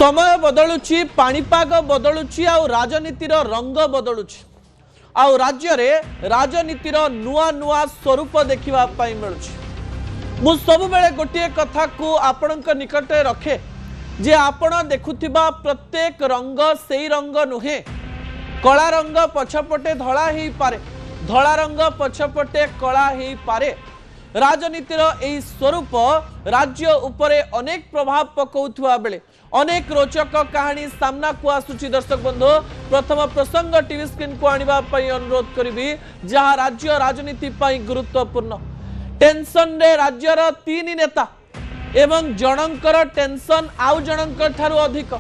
समय बदलुची पाणीपाग बदलुची आ राजनीतिर रंग बदलुची आ राज्य रे राजनीतिर नुआ नुआ स्वरूप देखिबा पाई मिलुची। मु सब बेले गोटे कथा को आपणक निकटे रखे जे आपण देखुथिबा प्रत्येक रंग सेई रंग नुहे। कला रंग पछपटे धला हेई पारे, धला रंग पछपटे कला हेई पारे। राजनीतिर एई स्वरूप राज्य उपरे अनेक प्रभाव पकाउथुवा बेले अनेक रोचक कहानी सामना को आसुची। दर्शक बंधु प्रथम प्रसंग टीवी स्क्रीन को आनिबा पई अनुरोध करिबी जहां राज्य राजनीति पई गुरुत्वपूर्ण। टेंशन रे राज्यर तीन नेता एवं जनकर टेंशन आउ जनकर ठारू अधिक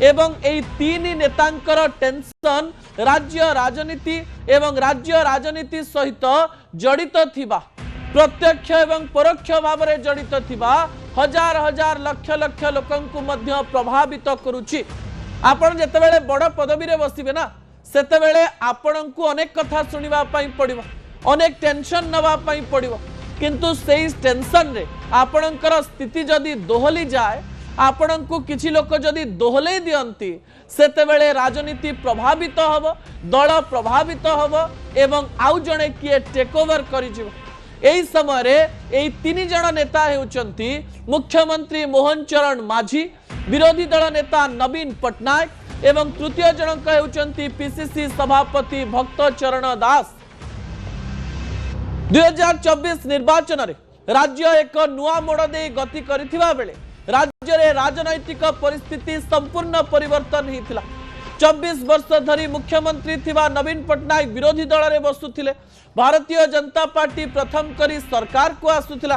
एवं एई तीन नेतांकर टेंशन राज्य राजनीति एवं राज्य राजनीति सहित जड़ित थिबा प्रत्यक्ष एवं परोक्ष भाव में जड़ित थिबा हजार हजार लक्ष लक्ष लोकंकु मध्य प्रभावित करुची। आपण जेतेबेले बड़ पदवी रे बसिबे ना सेतेबेले आपणंकु अनेक कथा सुनिबा पई पड़िबो, अनेक टेंशन नबा पई पड़िबो, किंतु सेई टेंशन रे आपणंकर स्थिति जदी दोहली जाए, आपणंकु किछि लोक जदी दोहले दियंती सेतेबेले राजनीति प्रभावित हबो, दल प्रभावित हबो एवं आउ जणे किए टेक ओवर करि जिवो। एही समय रे एही तीन जण नेता हेउचंती मुख्यमंत्री मोहन चरण माझी, विरोधी दल नेता नवीन पटनायक एवं तृतीय जनक हेउचंती पीसीसी सभापति भक्त चरण दास। 2024 निर्वाचन रे राज्य एक नुआ मोड़ दे गति करिथिबा बेले राज्य रे राजनैतिक परिस्थिति संपूर्ण परिवर्तन हेतिला। 24 वर्ष धरी मुख्यमंत्री थिबा नवीन पटनायक विरोधी दल रे बसुथिले। भारतीय जनता पार्टी प्रथम करी सरकार को आसुथिला।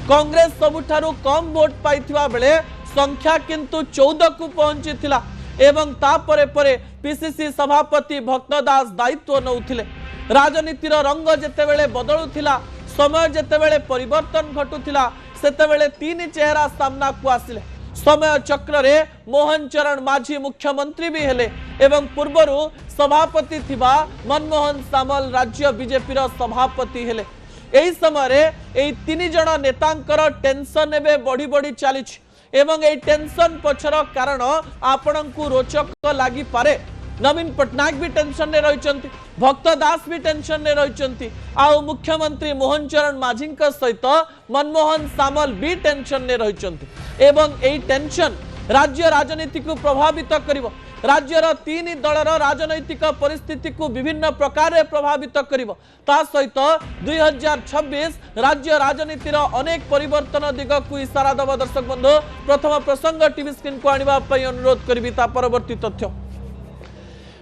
कांग्रेस सबुठारु कम वोट पाइथिबा बेले संख्या किंतु 14 को पहुंचीथिला एवं ता परे परे पीसीसी सभापति भक्त दास दायित्व नउथिले। राजनीतिर रंग जेतेबेले बदलुथिला, समय जेतेबेले परिवर्तन घटुथिला सेतेबेले तीन चेहरा सामना को आसिले। समय चक्र रे मोहन चरण माझी मुख्यमंत्री भी हेले एवं पूर्वरु सभापति थिबा मनमोहन सामल राज्य बीजेपी रो सभापति हेले। एही समय रे एही तीन जण नेतांकर टेंशन एबे बढ़ी बढ़ी चलीछि एवं एही टेंशन पछर कारण आपणंकु रोचक लागि पारे। नवीन पटनायक भी टेंशन ने रहिचंती, भक्त दास भी टेंशन ने रहिचंती, आउ मुख्यमंत्री मोहन चरण माझी सहित मनमोहन सामल भी टेंशन ने रहिचंती एवं एही टेंशन राज्य राजनीति को प्रभावित करिवो। राज्यर तीन दलर राजनैतिक परिस्थिति को विभिन्न प्रकार प्रभावित करिवो। ता सहित 2026 राज्य राजनीतिर अनेक परिवर्तन दिग को इशारा दब। दर्शक बंधु प्रथम प्रसंग टीवी स्क्रीन को आनिबा पई अनुरोध करिवि। ता परवर्ती तथ्य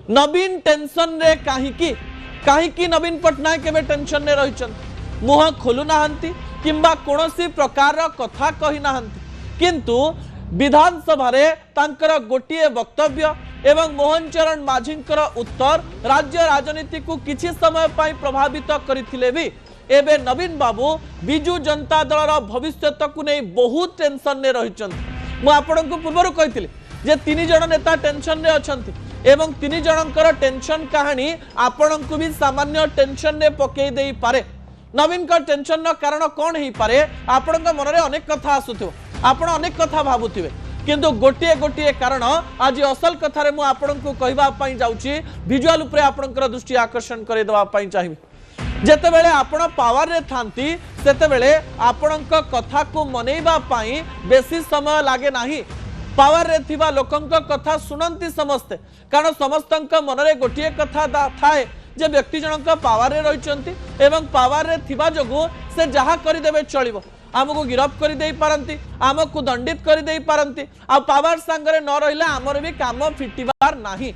नवीन टेंशन रे काहीकी नवीन पटनायक एबे टेंशन ने रहिछन, मुह खोलु नाहंती किंबा कोनोसी प्रकार कथा कहि नाहंती, किंतु विधानसभा रे तांकर गोटिए वक्तव्य एवं मोहन चरण माझींकर उत्तर राज्य राजनीति को किछि समय पाई प्रभावित करथिले भी एबे नवीन बाबू बिजू जनता दलर भविष्यत को नै बहुत टेंशन ने रहिछन। मु आपनकु पूर्वरु कहिथिले जे तीन जण नेता टेंशन रे अछंती एवं तीन जनकर टेंशन कहानी आपणंकु भी सामान्य टेंशन ने पकई देई पारे। नवीन का टेंशन न कारण कौन ही पारे आपणक मन रे अनेक कथा आसुथिबो, आपण अनेक कथा भाबुथिबे, किंतु गोटिए गोटिए कारण आज असल कथा रे मु आपणंकु कहिबा पई जाउची। विजुअल उपरे आपणकर दृष्टि आकर्षण करे देबा पई चाहिबी। जेतेबेले आपण पावर रे थांती सेतेबेले आपणक कथा को मनेइबा पई बेसी समय लागे नाही। पावर रे थिबा लोकंक कथा सुनंती समस्ते, कारण समस्तंक मन रे गोटिए कथा थाए जे व्यक्ति जनक पावर रे रहिचंती एवं पावर रे थिबा जोगु से जहा करि देबे चलिबो। आमको गिरफ कर दे पारंती, आमको दंडित कर दे पारंती, आ पावर संगरे न रहिला हमर भी काम फिटिबार नाही।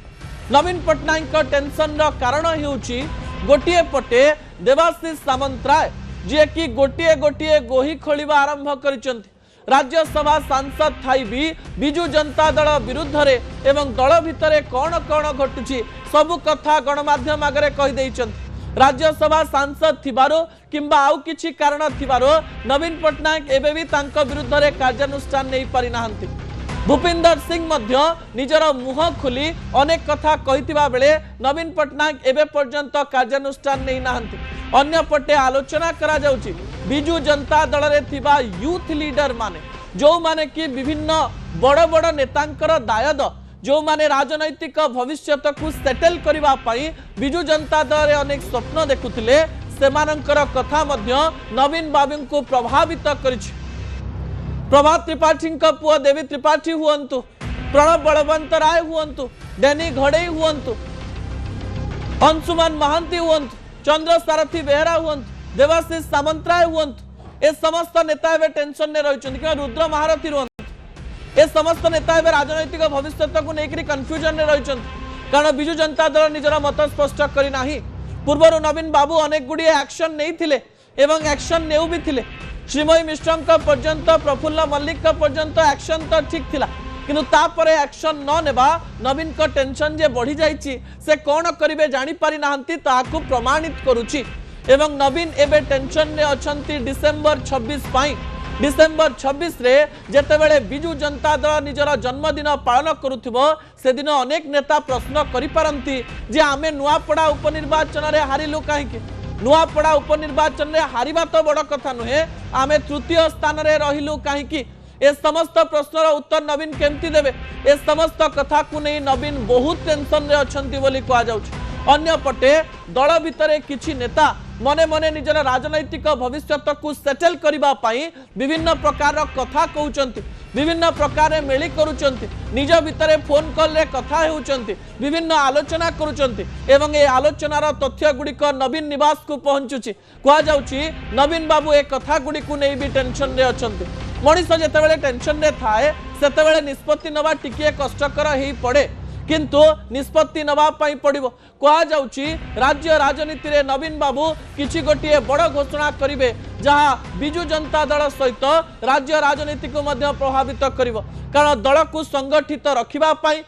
नवीन पटनायक का टेंशन रो कारण हेउची गोटिए पटे देवाशीष सामंतराय जे कि गोटिए गोटिए गोही खोलिबा आरंभ करिसंती। राज्यसभा सांसद थाई भी बिजू जनता दल विरुद्ध रे एवं दल भितरे कौन कौन घटुची सबु कथा गणमाध्यम आगे कहि दैछंती। राज्यसभा सांसद थिबारो किंबा आउ किछि कारण थिबारो नवीन पटनायक एबे भी तांको विरुद्ध रे कार्यानुष्ठान नै पारि नाहंती। भूपिंदर सिंह मध्य निजर मुह खोली अनेक कथा कहितिबा बेले नवीन पटनायक एबे पर्यंत कार्यानुष्ठान नै नाहंती। अन्य पटे आलोचना करा जाउची बिजू जनता दल रे थिबा यूथ लीडर माने जो माने कि विभिन्न बड़ बड़ नेतांकर दायद जो माने राजनैतिक भविष्य को सेटल करबा पई बिजु जनता दल अनेक स्वप्न देखुथिले सेमानंकर कथा मध्य नवीन बाबू को प्रभावित करिछि। प्रभात त्रिपाठी पुआ देवी त्रिपाठी हुअंतु, प्रणब बलवंत राय हुअंतु, डेनी घड़ई हुअंतु, अंशुमान महांती हुअंतु, चंद्र सारथी बेहरा हुअंतु, देवाशीष सामंतराय हुअंतु, ए समस्त नेता एवं टेंशन ने रही कि रुद्र महारथी रुहंतु, ए समस्त नेता एवं राजनैतिक भविष्य को लेकर कन्फ्यूजन में रही कारण बिजु जनता दल निजर मत स्पष्ट करना। पूर्वर नवीन बाबू अनेक गुड़िए एक्शन नहीं एवं एक्शन नेउ भी थिले। श्रीमयी मिश्र पर्यंत प्रफुल्ल मल्लिक पर्यंत एक्शन तो ठीक थिला किंतु तापरे एक्शन न नेबा नवीन को टेंशन जे बढ़ी जाइछि से कौन करिवे जानि पारि नाहंती ताकू प्रमाणित करूछि एवं नवीन एबे टेंशन ने अछंती डिसेंबर 26 पाई। डिसेंबर 26 रे जेतेबेले बिजु जनता दल निजर जन्मदिन पालन करुथिबो से दिन अनेक नेता प्रश्न करि पारंती जे आमे नुआपड़ा उपनिर्वाचन रे हारिलु काहेकि। नुआपड़ा उपनिर्वाचन रे हारिबा तो बड़ कथा नुहे, आमे तृतीय स्थान रे रहिलु काहेकि। ए समस्त प्रश्नर उत्तर नवीन केमती देबे ए समस्त कथा को नहीं नवीन बहुत टेंशन रे अछंती बोली कहा जाउछ। अन्य पटे दल भितरे किछि नेता मने मने निजर राजनैतिक भविष्य को सेटल करबा पाई विभिन्न प्रकार कथा कहउचंती, विभिन्न प्रकार मेली करूचंती, निज भितरे फोन कॉल रे कथा हेउचंती, विभिन्न आलोचना करूचंती एवं ए आलोचनार तथ्य गुड़िक नवीन निवास को पहुंचुची। कहा जाउची नवीन बाबू ए कथा गुड़िक नहीं भी टेंशन रे अछंती। मनीष जेतेबेले टेंशन रे थाए सेतेबेले निष्पत्ति नवा टिके कष्टकर हेई पड़े किंतु निष्पत्ति नवा पाई पड़िबो। कहा जाउची राज्य राजनीति रे नवीन बाबू किछि गोटिए बड़ घोषणा करिवे जहां बिजु जनता दल सहित राज्य राजनीति को मध्य प्रभावित करिवो कारण दल को संगठित रखिबा पाई,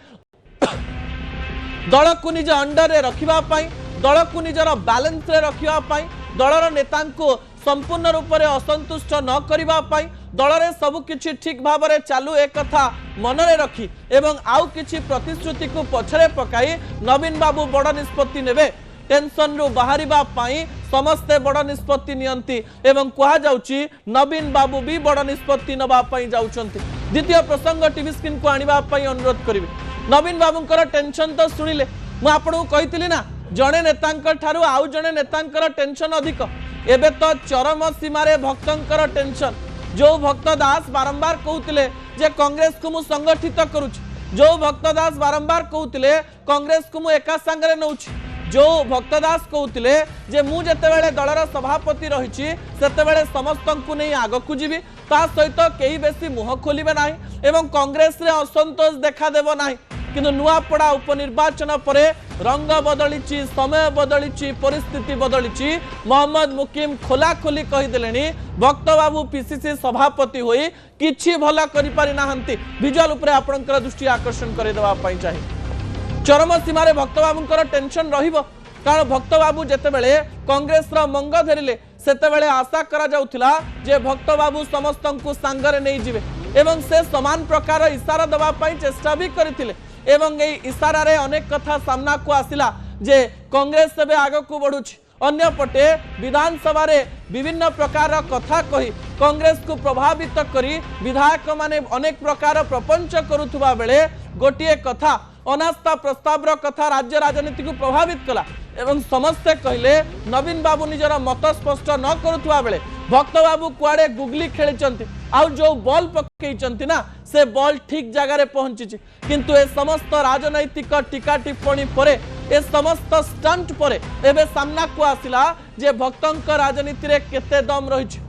दल को निज अंडर रे रखिबा पाई, दल को निजर बैलेंस रे रखिबा पाई, दलर नेता को संपूर्ण रूप से असंतुष्ट न करिबा पाई, दल रे सब किछि ठीक भाव में चालू एक कथा मन रे रखी एवं आउ किछि प्रतिश्रुति को पछरे पकाई नवीन बाबू बड़ निष्पत्ति नेबे। टेंशन रु बाहरिबा पाई समस्ते बड़ निष्पत्ति नियंती एवं कहा जाउची नवीन बाबू भी बड़ निष्पत्ति नबा पाई जाउचंती। द्वितीय प्रसंग टीवी स्क्रीन को आनिबा पाई अनुरोध करिवे। नवीन बाबूंकर टेंशन तो सुनिले मु आपनू कहितली ना जणे नेतांकर ठारू आउ जणे नेतांकर टेंशन अधिक। एबे तो चरम सीमारे भक्तंकर टेंशन। जो भक्त दास बारंबार कहते जे कांग्रेस को मु संगठित करुच, जो भक्त दास बारंबार कहते कांग्रेस को मु एका संगरे नउछि, जो भक्त दास कहते जे मु जेतेबेले दलर सभापति रहिछि सेतेबेले समस्तंकु नै आगकु जीवी ता सहित केही बेसी मुह खोलिबे नाही एवं कांग्रेस रे असंतोष देखा देबो नाही। किंतु नुआपड़ा उपनिर्वाचन परे रंग बदलिची, समय बदलिची, परिस्थिति बदलिची। मोहम्मद मुकीम खोला खोली कहीदेलेनी भक्त बाबू पीसीसी सभापति होई किछि भला करि पारि नाहंती। विजुअल उपरे आपनकर दृष्टि आकर्षण करे देबा पई चाहि। चरम सीमारे भक्त बाबूंकर टेंशन रहिबो कारण भक्त बाबू जेतेबेले कांग्रेस रा मंग धरिले सेतेबेले आशा करा जाउथिला जे भक्त बाबू समस्तंकु सांगरे नै जिवे एवं से समान प्रकार इशारा दबा पई चेष्टा भी करथिले एवं ए इशारा रे अनेक कथा सामना को आसिला जे कांग्रेस सेबे आगो को बढ़ुछि। अन्य पटे विधानसभा रे विभिन्न प्रकार कथा कही कांग्रेस को प्रभावित करी विधायक माने अनेक प्रकार प्रपंच करुथुबा बेले गोटिए कथा अनास्था प्रस्ताव कथा राज्य राजनीति को प्रभावित कला एवं समस्ते कहले नवीन बाबू निजर मत स्पष्ट न करुथुबा बेले भक्त बाबू कुआडे गुगली खेलिचंती आउ जो बॉल पकईचंती ना से बॉल ठीक जगह रे पहुंची किंतु ए समस्त राजनैतिक टीका टिप्पणी परे ए समस्त स्टंट परे एबे सामना को आसिला जे भक्तंक राजनीति रे केते दम रहिछि।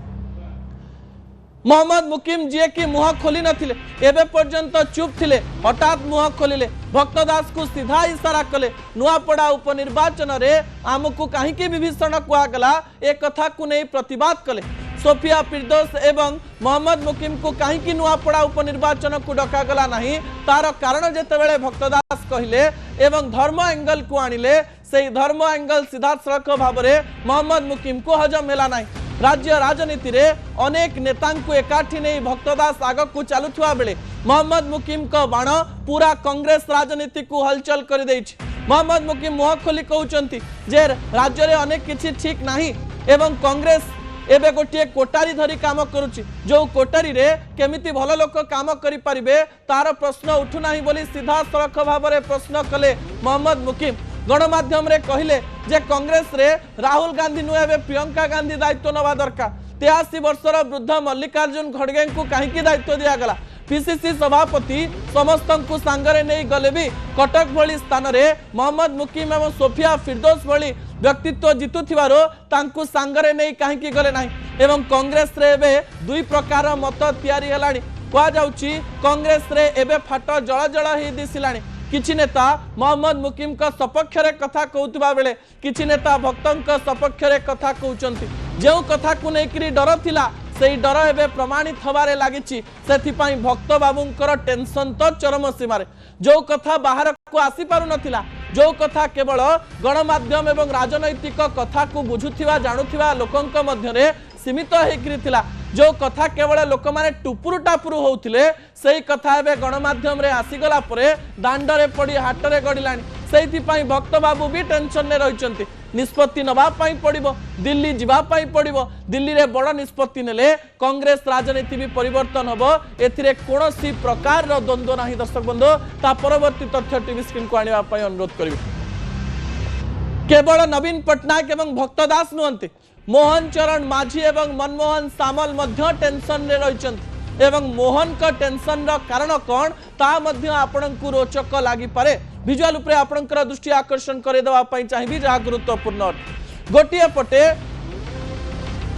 मोहम्मद मुकीम जी की मुह खोली नथिले एबे पर्यंत चुप थिले हठात मुह खोलिले भक्त दास को सीधा इशारा कले नुआपड़ा उपनिर्वाचन रे आमको काहीकि विभीषण कुआगला ए कथा को नहीं प्रतिवाद कले। सोफिया फिरदौस एवं मोहम्मद मुकीम को काहीकि नुआपड़ा उपनिर्वाचन को डकागला नहीं तार कारण जेतेबेले भक्त दास कहिले एवं धर्म एंगल को आनिले से धर्म एंगल सीधा सड़क भाव में मोहम्मद मुकीम को हजम हेला नहीं। राज्य राजनीति रे अनेक नेता को एकाठी नहीं भक्तदास आग को चलुवा बेले मोहम्मद मुकीम का बाण पूरा कांग्रेस राजनीति को हलचल कर देछि। मोहम्मद मुकीम मुह खोली कहउचंती जे राज्य रे अनेक किछि ठीक नाही एवं कांग्रेस एबे गोटे कोटारी धरी काम करुच्ची जो कोटारी रे केमिति भल लोक काम करि परिबे तार प्रश्न उठुना बोली सीधा सड़क भाव में प्रश्न कले मोहम्मद मुकीम गणमाध्यम रे कहले जे कांग्रेस रे राहुल गांधी नुहे एबे प्रियंका गांधी दायित्व नवा दरकार 83 वर्षर वृद्ध मल्लिकार्जुन खड़गे को कहीं दायित्व दिगला पीसीसी सभापति समस्त को सांगरे नहीं गले भी कटक भली स्थान रे मोहम्मद मुकीम एवं सोफिया फिरदौस भली व्यक्तित्व जितुथिबारो तांकु सांगरे नहीं कहीं गले नहीं एवं कांग्रेस रे एबे दुई प्रकार मत तैयारी हेलानी कह जाउची कांग्रेस रे एबे फाट जळ जळ ही दिसिलानी किछि नेता मोहम्मद मुकीम का सपक्ष रे कथा कहउतबा बेले किछि नेता भक्तों का सपक्ष रे कथा कहउचंती जेउ कथा को नेकरी डर थिला सेही डर एबे प्रमाणित हबारे लागिछि सेथिपाई भक्त बाबूंकर टेंशन तो चरम सीमारे जो कथा बाहर को आसी पारु नथिला जो कथा केवल गणमाध्यम एवं राजनैतिक कथा को बुझुथिबा जानुथिबा लोकंक मध्यरे सीमित हेकरी थिला जो कथा केवल लोक माने टुपुरु टापुरु होउथिले सेही कथा एबे गणमाध्यम रे आसीगला परे दांडरे पड़ी हाटरे गडिलानी सेहिथिपाई भक्त बाबू भी टेंशन ने रहिचंती निष्पत्ति नबा पाई पड़िबो दिल्ली जिबा पाई पड़िबो दिल्ली रे बड़ निष्पत्ति नेले कांग्रेस राजनीति भी परिवर्तन हबो एथिरे कोनोसी प्रकार रो द्वंद्व नाही दर्शक बंधु ता परवर्ती तथ्य टीवी स्क्रीन को आनिबा पाई अनुरोध करबी केवल नवीन पटनायक एवं भक्त दास नुहंती मोहन चरण माझी एवं मनमोहन सामल मध्य टेंशन रे रहिचंती एवं मोहन का टेंशन रो कारण कोन ता मध्य आपनकु रोचक लागि पारे विजुअल उपरे आपनकर दृष्टि आकर्षण करे देवा पई चाहिबी जहा गुरुत्वपूर्ण गोटिए पटे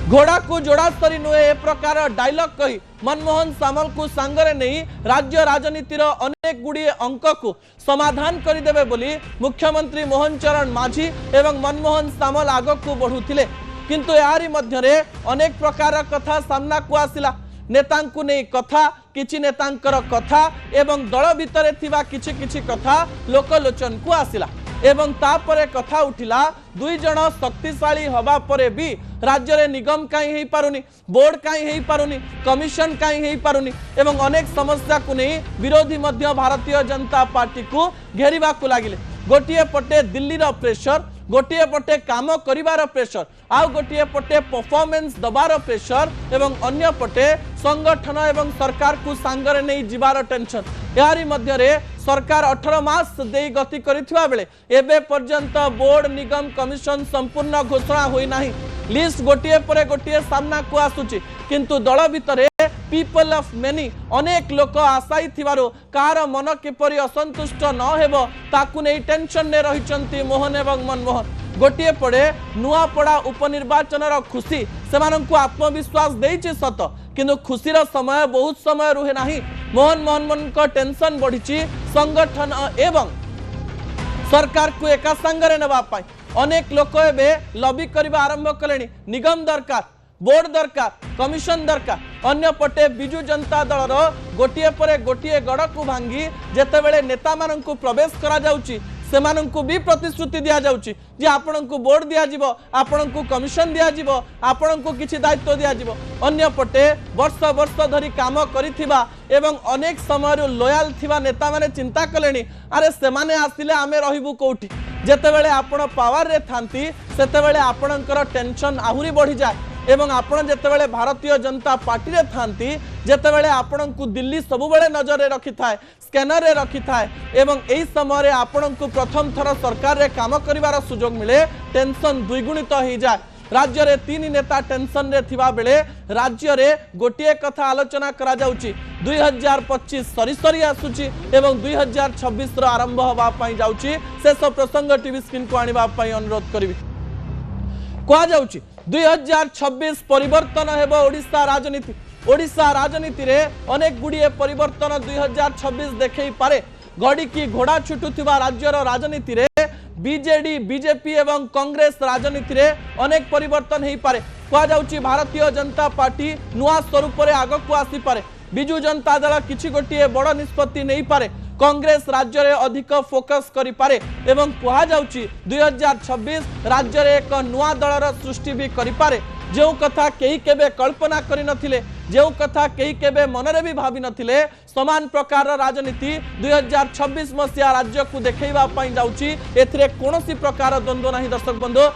घोड़ा को जोड़ा सरी नुहे ए प्रकार डायलॉग कही मनमोहन सामल को सांगरे नहीं राज्य राजनीतिर अनेक गुड़िए अंक को समाधान करदेवे बोली मुख्यमंत्री मोहन चरण माझी एवं मनमोहन सामल आग को बढ़ुथिले किंतु यारी मध्यरे अनेक प्रकार कथा सामना को आसिला नेतांकु नहीं कथा किछि नेतांकर कथा एवं दल भितरे थिबा किछि किछि कथा लोकलोचन को आसिला एवं तापरे कथा उठिला दुई जण शक्तिशाली हवा परे भी राज्य रे निगम काई हेई पारुनी बोर्ड काई हेई पारुनी कमिशन काई हेई पारुनी एवं अनेक समस्या को नहीं विरोधी मध्य भारतीय जनता पार्टी को घेरिबा को लागिले गोटिए पटे दिल्ली रो प्रेशर गोटिए पटे काम करिवार प्रेशर आउ गोटिए पटे परफॉर्मेंस दबार प्रेशर एवं अन्य पटे संगठन एवं सरकार को सांगरे नहीं जिबार टेंशन यारी मध्य रे सरकार 18 मास देई गति करिथिबा बेले एबे पर्यंत बोर्ड निगम कमिशन संपूर्ण घोषणा होई नाही लिस्ट गोटिए परे गोटिए सामना को आसुची किंतु दल भितरे पीपल ऑफ मेनी अनेक लोक आशाई थिबारो कार मन किपरि असंतुष्ट न हेबो ताकु नै टेंशन ने रहिचंती मोहन एवं मनमोहन गोटिए पड़े नुआपड़ा उपनिर्वाचन खुशी से आत्मविश्वास देइछि सत किंतु खुशी समय बहुत समय रुहे नाही मोहन मोहन को टेंशन बढ़ी संगठन एवं सरकार को एका संगरे नेबा पाई अनेक लोक एबे लॉबी करबा आरंभ कलेनी निगम दरकार बोर्ड दरकार कमिशन दरकार अन्य पटे बिजु जनता दल गोटिए परे गोटिए गड़ को भांगी जेतेबेले नेता माननकु प्रवेश करा जाउची सेमानंकु भी प्रतिश्रुति दिया जाउची जे आपनकु बोर्ड दिया जिवो आपनकु कमिशन दिया जिवो आपनकु किछि दायित्व दिया जिवो अन्य पटे वर्ष वर्ष धरी काम करिथिबा एवं अनेक समय लॉयल थिबा नेता माने चिंता कलेनी अरे सेमाने आसिले आमे रहिबु कोठी जेतेबेले आपण पावर रे थांती सेतेबेले आपनकर टेंशन आहुरी बढ़ी जाए एवं आपण जेतेबेले भारतीय जनता पार्टी रे थांती जेतेबेले आपणकु दिल्ली सबुबेले नजर रे रखि थाए स्कैनर रे रखि थाए एवं एई समय रे आपणकु प्रथम थर सरकार रे काम करिवार सुजोग मिले टेंशन द्विगुणित हो जाए राज्य रे तीन नेता टेंशन रे थिबा बेले राज्य रे गोटिए कथा आलोचना करा जाउची 2025 सरी सरी आसुची एवं 2026 रो आरंभ होबा पई जाउची शेष प्रसंग टीवी स्क्रीन को आनिबा पई अनुरोध करिवि कहा जाउची 2026 परिवर्तन हेबो ओडिशा राजनीति रे अनेक गुड़िए परिवर्तन 2026 देखई पारे गड़ी की घोड़ा छुटुथिबा राज्यर राजनीति रे बीजेडी बीजेपी एवं कांग्रेस राजनीति रे अनेक परिवर्तन हेई पारे कहा जाउची भारतीय जनता पार्टी नुआ स्वरूप रे आग को आसी पारे बिजु जनता दल किछि गोटिए बड़ निष्पत्ति नहीं पारे कांग्रेस राज्य रे अधिक फोकस करि पारे एवं कहा जाउची 2026 राज्य रे एक नुआ दलर सृष्टि भी करि पारे जो कथा कई केबे कल्पना करि नथिले जो कथा कई केबे मनरे भी भाबी नथिले समान प्रकार राजनीति 2026 मसिया राज्य को देखैबा पई जाउची एथिरे कोनोसी प्रकार द्वंद्व नाही दर्शक बंधु।